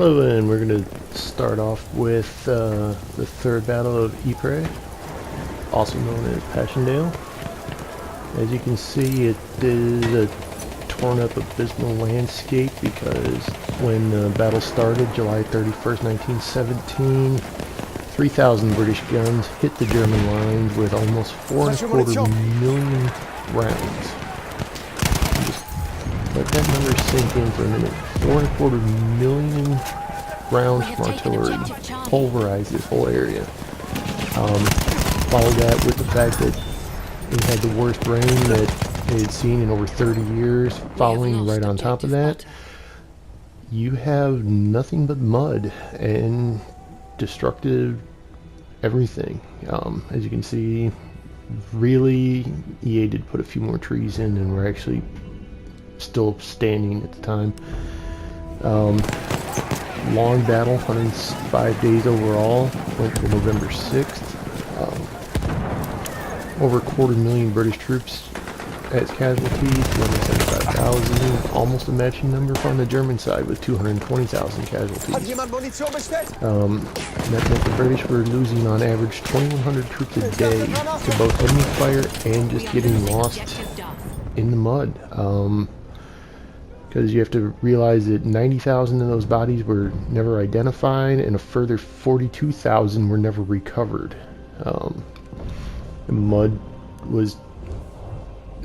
Hello, and we're going to start off with the third battle of Ypres, also known as Passchendaele. As you can see, it is a torn up abysmal landscape because when the battle started, July 31st, 1917, 3,000 British guns hit the German lines with almost 4.25 million rounds. Just let that number sink in for a minute. 4.25 million rounds from artillery pulverized this whole area. Follow that with the fact that it had the worst rain that it had seen in over 30 years. Following right on top of that, you have nothing but mud and destructive everything. As you can see, really, EA did put a few more trees in and we're actually still standing at the time. Long battle, 105 days overall, went to November 6th. Over 250,000 British troops as casualties, 275,000, almost a matching number from the German side with 220,000 casualties. That meant the British were losing on average 2,100 troops a day to both enemy fire and just getting lost in the mud. Because you have to realize that 90,000 of those bodies were never identified and a further 42,000 were never recovered. The mud was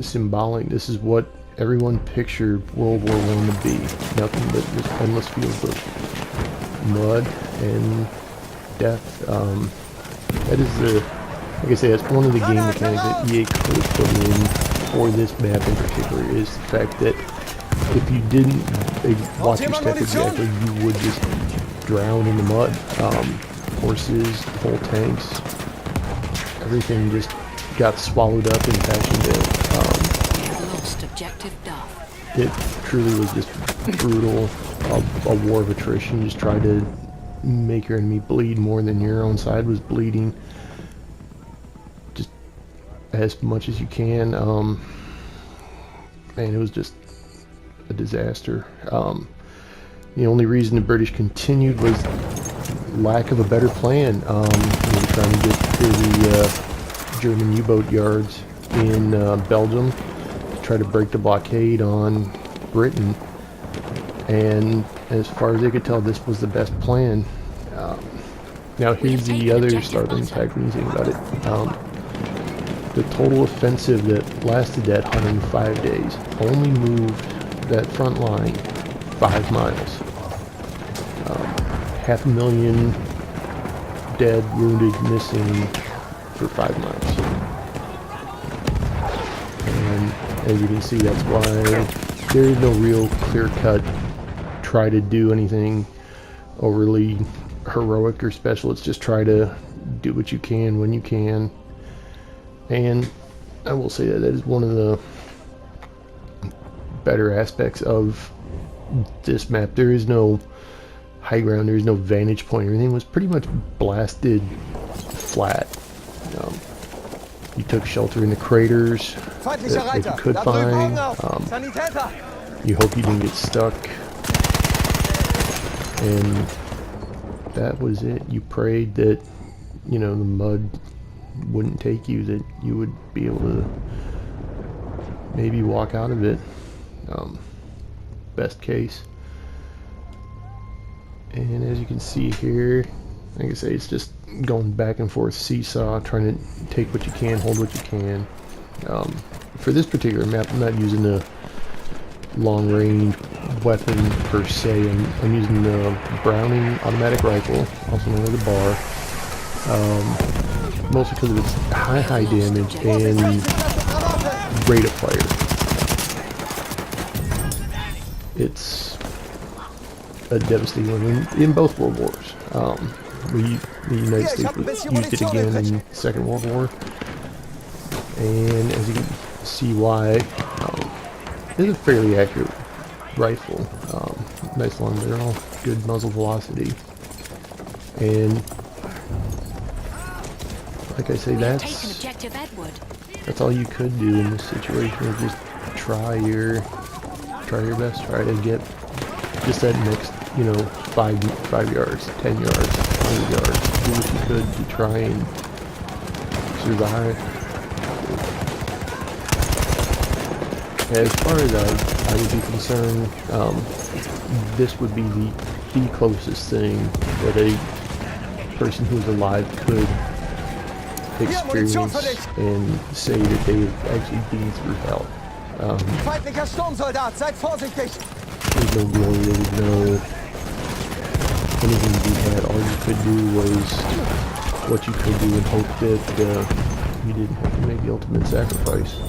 symbolic. This is what everyone pictured World War I to be. Nothing but just endless fields of mud and death. That is the, like I say, that's one of the game mechanics that EA could have put in for this map in particular, is the fact that if you didn't watch your step exactly, you would just drown in the mud. Horses, whole tanks, everything just got swallowed up in Passchendaele. It truly was just brutal, a war of attrition. Just try to make your enemy bleed more than your own side was bleeding. Just as much as you can. Man, it was just a disaster. The only reason the British continued was lack of a better plan. They were trying to get to the German U-boat yards in Belgium to try to break the blockade on Britain, and as far as they could tell, this was the best plan. Now here's the other startling fact when you think about it. The total offensive that lasted that 105 days only moved that front line 5 miles. 500,000 dead, wounded, missing for 5 miles. And as you can see, that's why there is no real clear-cut try to do anything overly heroic or special. It's just try to do what you can when you can. And I will say that is one of the better aspects of this map. There is no high ground, there is no vantage point. Everything was pretty much blasted flat. You took shelter in the craters that you could find. You hope you didn't get stuck. And that was it. You prayed that, you know, the mud wouldn't take you, that you would be able to maybe walk out of it. Best case. And as you can see here, like I say, it's just going back and forth seesaw, trying to take what you can, hold what you can. For this particular map, I'm not using a long range weapon per se. I'm using the Browning automatic rifle, also known as a bar, mostly because of its high damage and rate of fire. It's a devastating one in both World Wars. The United States used it again in the Second World War, and as you can see why, it's a fairly accurate rifle. Nice long barrel, good muzzle velocity, and like I say, that's all you could do in this situation, is just try your best, try to get just that next, 5 yards, 10 yards, 20 yards. Do what you could to try and survive. As far as I would be concerned, this would be the closest thing that a person who's alive could experience and say that they've actually been through hell. Feindlicher Sturmsoldat, seid vorsichtig! There's no glory, there's no anything to be had. All you could do was what you could do and hope that you didn't have to make the ultimate sacrifice.